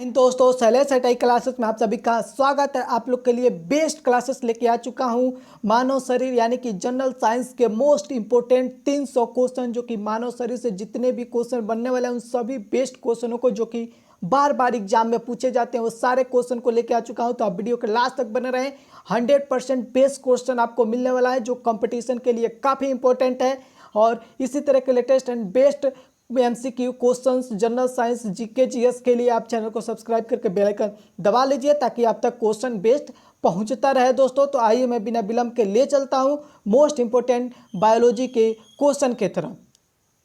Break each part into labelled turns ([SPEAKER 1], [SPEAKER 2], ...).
[SPEAKER 1] इन दोस्तों शैलेश एटई क्लासेस में आप सभी का स्वागत है। आप लोग के लिए बेस्ट क्लासेस लेके आ चुका हूं। मानव शरीर यानी कि जनरल साइंस के मोस्ट इंपोर्टेंट 300 क्वेश्चन, जो कि मानव शरीर से जितने भी क्वेश्चन बनने वाले हैं उन सभी बेस्ट क्वेश्चनों को जो कि बार बार एग्जाम में पूछे जाते हैं वो सारे क्वेश्चन को लेके आ चुका हूं। तो आप वीडियो के लास्ट तक बने रहें। 100% बेस्ट क्वेश्चन आपको मिलने वाला है जो कंपटीशन के लिए काफ़ी इंपॉर्टेंट है। और इसी तरह के latest and best MCQ questions general science GK GS के लिए आप चैनल को सब्सक्राइब करके बेल आइकन दबा लीजिए ताकि आप तक क्वेश्चन बेस्ट पहुंचता रहे। दोस्तों तो आइए मैं बिना विलंब के ले चलता हूं मोस्ट इंपोर्टेंट बायोलॉजी के क्वेश्चन के तरफ।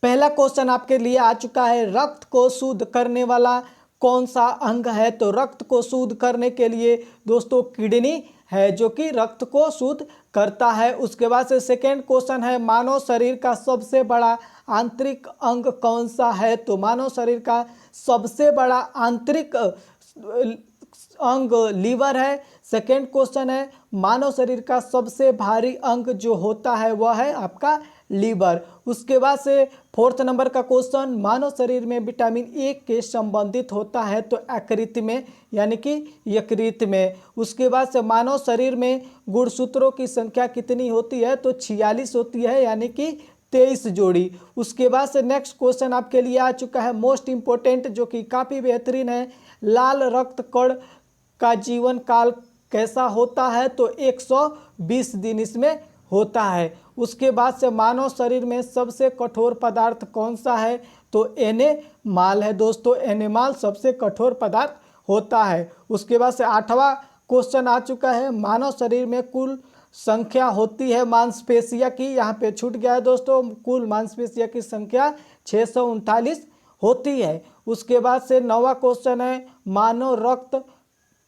[SPEAKER 1] पहला क्वेश्चन आपके लिए आ चुका है, रक्त को शुद्ध करने वाला कौन सा अंग है? तो रक्त को शुद्ध करने के लिए दोस्तों किडनी है जो कि रक्त को शुद्ध करता है। उसके बाद से सेकेंड क्वेश्चन है, मानव शरीर का सबसे बड़ा आंतरिक अंग कौन सा है? तो मानव शरीर का सबसे बड़ा आंतरिक अंग लीवर है। सेकेंड क्वेश्चन है, मानव शरीर का सबसे भारी अंग जो होता है वह है आपका लीवर। उसके बाद से फोर्थ नंबर का क्वेश्चन, मानव शरीर में विटामिन ए के संबंधित होता है तो यकृत में यानी कि यकृत में। उसके बाद से मानव शरीर में गुणसूत्रों की संख्या कितनी होती है? तो 46 होती है यानी कि 23 जोड़ी। उसके बाद से नेक्स्ट क्वेश्चन आपके लिए आ चुका है मोस्ट इंपोर्टेंट जो कि काफ़ी बेहतरीन है, लाल रक्त कण का जीवन काल कैसा होता है? तो 120 दिन इसमें होता है। उसके बाद से मानव शरीर में सबसे कठोर पदार्थ कौन सा है? तो एनेमाल है दोस्तों, एनेमाल सबसे कठोर पदार्थ होता है। उसके बाद से आठवां क्वेश्चन आ चुका है, मानव शरीर में कुल संख्या होती है मांसपेशियों की, यहाँ पे छूट गया है दोस्तों, कुल मांसपेशियों की संख्या 639 होती है। उसके बाद से नौवां क्वेश्चन है, मानव रक्त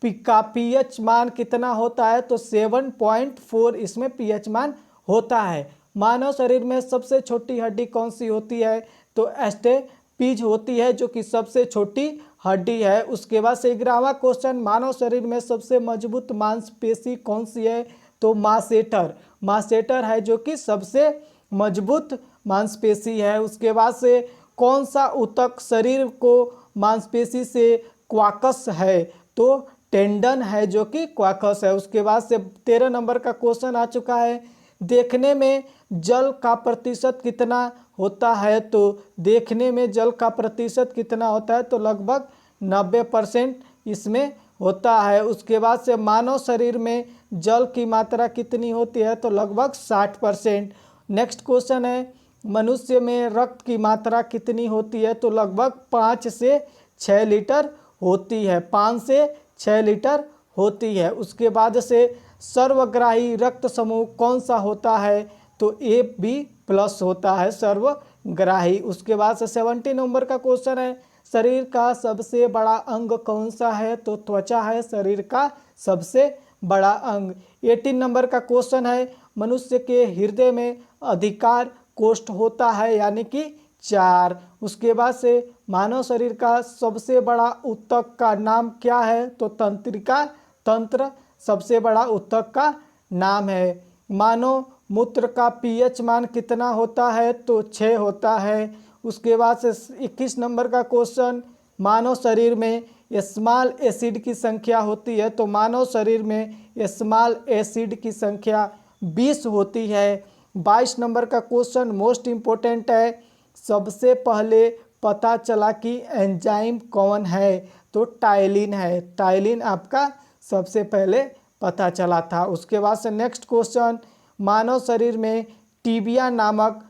[SPEAKER 1] का पीएच मान कितना होता है? तो 7.4 इसमें पीएच मान होता है। मानव शरीर में सबसे छोटी हड्डी कौन सी होती है? तो एस्टेपीज होती है जो कि सबसे छोटी हड्डी है। उसके बाद से 11वां क्वेश्चन, मानव शरीर में सबसे मजबूत मांसपेशी कौन सी है? तो मासेटर, मासेटर है जो कि सबसे मजबूत मांसपेशी है। उसके बाद से कौन सा ऊतक शरीर को मांसपेशी से क्वाकस है? तो टेंडन है जो कि क्वाकस है। उसके बाद से 13 नंबर का क्वेश्चन आ चुका है, देखने में जल का प्रतिशत कितना होता है? तो देखने में जल का प्रतिशत कितना होता है? तो लगभग 90% इसमें होता है। उसके बाद से मानव शरीर में जल की मात्रा कितनी होती है? तो लगभग 60%। नेक्स्ट क्वेश्चन है, मनुष्य में रक्त की मात्रा कितनी होती है? तो लगभग 5 से 6 लीटर होती है, 5 से 6 लीटर होती है। उसके बाद से सर्वग्राही रक्त समूह कौन सा होता है? तो AB+ होता है सर्वग्राही। उसके बाद से 70 नंबर का क्वेश्चन है, शरीर का सबसे बड़ा अंग कौन सा है? तो त्वचा है शरीर का सबसे बड़ा अंग। 18 नंबर का क्वेश्चन है, मनुष्य के हृदय में अधिकार कोष्ठ होता है यानी कि 4। उसके बाद से मानव शरीर का सबसे बड़ा ऊतक का नाम क्या है? तो तंत्रिका तंत्र सबसे बड़ा ऊतक का नाम है। मानव मूत्र का पीएच मान कितना होता है? तो 6 होता है। उसके बाद से 21 नंबर का क्वेश्चन, मानव शरीर में स्मॉल एसिड की संख्या होती है? तो मानव शरीर में स्मॉल एसिड की संख्या 20 होती है। 22 नंबर का क्वेश्चन मोस्ट इम्पोर्टेंट है, सबसे पहले पता चला कि एंजाइम कौन है? तो टाइलिन है, टाइलिन आपका सबसे पहले पता चला था। उसके बाद से नेक्स्ट क्वेश्चन, मानव शरीर में टीबिया नामक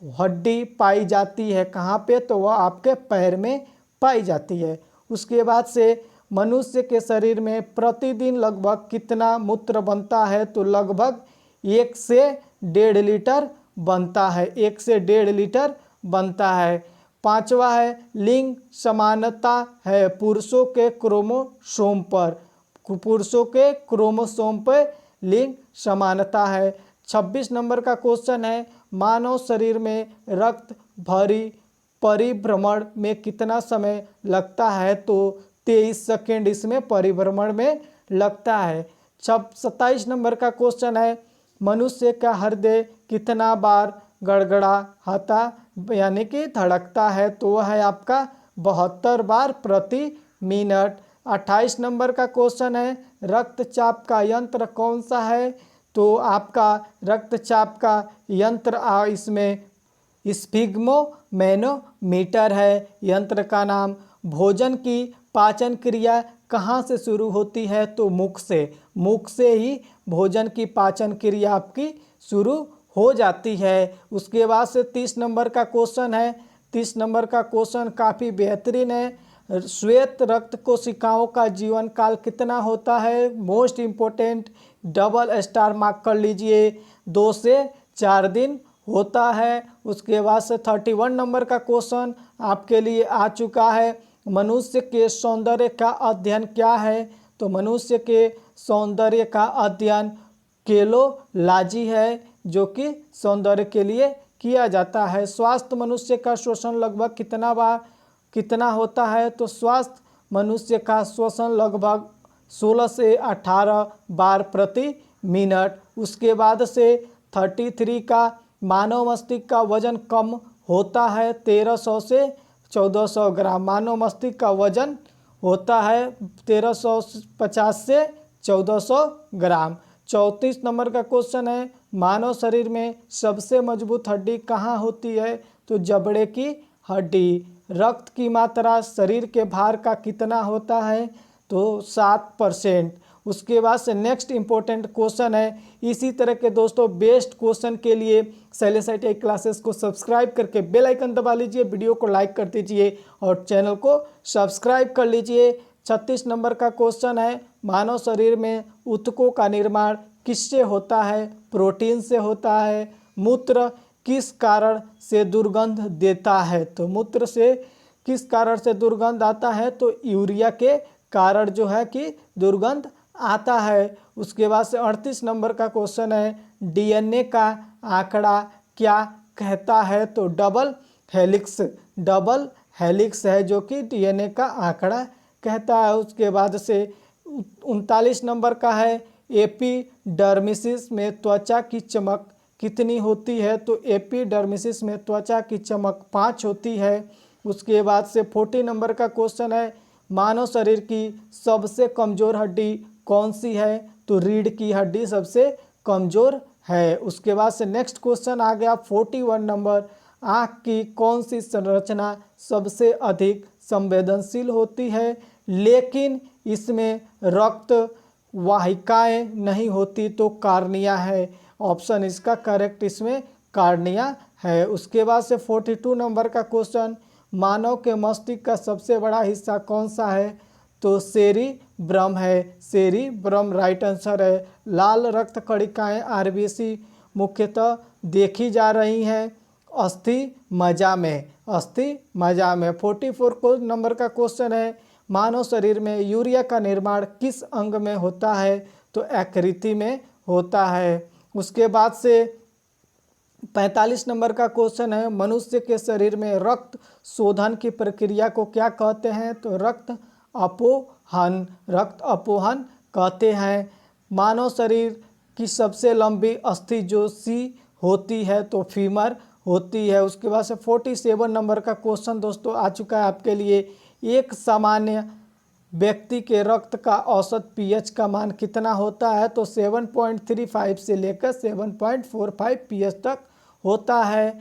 [SPEAKER 1] हड्डी पाई जाती है कहाँ पे? तो वह आपके पैर में पाई जाती है। उसके बाद से मनुष्य के शरीर में प्रतिदिन लगभग कितना मूत्र बनता है? तो लगभग 1 से 1.5 लीटर बनता है, 1 से 1.5 लीटर बनता है। 5वां है, लिंग समानता है पुरुषों के क्रोमोसोम पर, पुरुषों के क्रोमोसोम पर लिंग समानता है। 26 नंबर का क्वेश्चन है, मानव शरीर में रक्त भरी परिभ्रमण में कितना समय लगता है? तो 23 सेकेंड इसमें परिभ्रमण में लगता है। 27 नंबर का क्वेश्चन है, मनुष्य का हृदय कितना बार गड़गड़ाता यानी कि धड़कता है? तो वह है आपका 72 बार प्रति मिनट। 28 नंबर का क्वेश्चन है रक्तचाप का यंत्र कौन सा है? तो आपका रक्तचाप का यंत्र इसमें स्फिग्मोमैनोमीटर है। यंत्र का नाम। भोजन की पाचन क्रिया कहाँ से शुरू होती है? तो मुख से। मुख से ही भोजन की पाचन क्रिया आपकी शुरू हो जाती है। उसके बाद से 30 नंबर का क्वेश्चन है। 30 नंबर का क्वेश्चन काफ़ी बेहतरीन है। श्वेत रक्त कोशिकाओं का जीवन काल कितना होता है? Most important, double star mark कर लीजिए, 2 से 4 दिन होता है। उसके बाद से 31 नंबर का क्वेश्चन आपके लिए आ चुका है। मनुष्य के सौंदर्य का अध्ययन क्या है? तो मनुष्य के सौंदर्य का अध्ययन केलोलॉजी है, जो कि सौंदर्य के लिए किया जाता है। स्वास्थ्य मनुष्य का श्वसन लगभग कितना होता है? तो स्वास्थ्य मनुष्य का श्वसन लगभग 16 से 18 बार प्रति मिनट। उसके बाद से 33 का मानव मस्तिष्क का वजन कम होता है 1300 से 1400 ग्राम। मानव मस्तिष्क का वजन होता है 1350 से 1400 ग्राम। 34 नंबर का क्वेश्चन है मानव शरीर में सबसे मजबूत हड्डी कहाँ होती है? तो जबड़े की हड्डी। रक्त की मात्रा शरीर के भार का कितना होता है? तो 7%। उसके बाद से नेक्स्ट इंपॉर्टेंट क्वेश्चन है। इसी तरह के दोस्तों बेस्ट क्वेश्चन के लिए शैलेश ITI क्लासेस को सब्सक्राइब करके बेल आइकन दबा लीजिए, वीडियो को लाइक कर दीजिए और चैनल को सब्सक्राइब कर लीजिए। 36 नंबर का क्वेश्चन है मानव शरीर में ऊतकों का निर्माण किससे होता है? प्रोटीन से होता है। मूत्र किस कारण से दुर्गंध देता है? तो मूत्र से किस कारण से दुर्गंध आता है? तो यूरिया के कारण जो है कि दुर्गंध आता है। उसके बाद से 38 नंबर का क्वेश्चन है DNA का आंकड़ा क्या कहता है? तो डबल हेलिक्स है जो कि DNA का आंकड़ा कहता है। उसके बाद से 39 नंबर का है एपिडर्मिस में त्वचा की चमक कितनी होती है? तो एपिडर्मिस में त्वचा की चमक 5 होती है। उसके बाद से 40 नंबर का क्वेश्चन है मानव शरीर की सबसे कमज़ोर हड्डी कौन सी है? तो रीढ़ की हड्डी सबसे कमज़ोर है। उसके बाद से नेक्स्ट क्वेश्चन आ गया 41 नंबर। आँख की कौन सी संरचना सबसे अधिक संवेदनशील होती है लेकिन इसमें रक्त वाहिकाएं नहीं होती? तो कार्निया है। ऑप्शन इसका करेक्ट इसमें कार्निया है। उसके बाद से 42 नंबर का क्वेश्चन मानव के मस्तिष्क का सबसे बड़ा हिस्सा कौन सा है? तो सेरिब्रम है। सेरिब्रम राइट आंसर है। लाल रक्त कणिकाएं RBC मुख्यतः देखी जा रही हैं अस्थि मज्जा में। 44 नंबर का क्वेश्चन है मानव शरीर में यूरिया का निर्माण किस अंग में होता है? तो यकृत में होता है। उसके बाद से 45 नंबर का क्वेश्चन है मनुष्य के शरीर में रक्त शोधन की प्रक्रिया को क्या कहते हैं? तो रक्त अपोहन कहते हैं। मानव शरीर की सबसे लंबी अस्थि जो सी होती है तो फीमर होती है। उसके बाद से 47 नंबर का क्वेश्चन दोस्तों आ चुका है आपके लिए। एक सामान्य व्यक्ति के रक्त का औसत pH का मान कितना होता है? तो 7.35 से लेकर 7.45 pH तक होता है।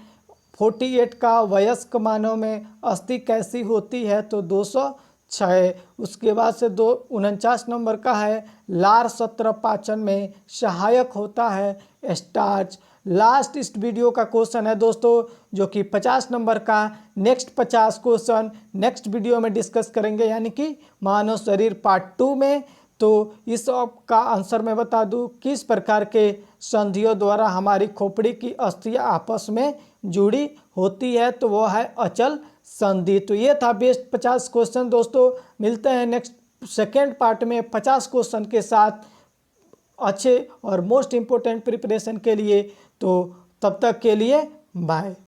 [SPEAKER 1] 48 का वयस्क मानव में अस्थि कैसी होती है? तो 206। उसके बाद से 49 नंबर का है लार सत्र पाचन में सहायक होता है स्टार्च। लास्ट इस वीडियो का क्वेश्चन है दोस्तों जो कि 50 नंबर का। नेक्स्ट 50 क्वेश्चन नेक्स्ट वीडियो में डिस्कस करेंगे यानी कि मानव शरीर पार्ट 2 में। तो इस का आंसर मैं बता दूं किस प्रकार के संधियों द्वारा हमारी खोपड़ी की अस्थियां आपस में जुड़ी होती है? तो वो है अचल संधि। तो ये था बेस्ट 50 क्वेश्चन दोस्तों। मिलते हैं नेक्स्ट सेकेंड पार्ट में 50 क्वेश्चन के साथ अच्छे और मोस्ट इम्पोर्टेंट प्रिपरेशन के लिए। तो तब तक के लिए बाय।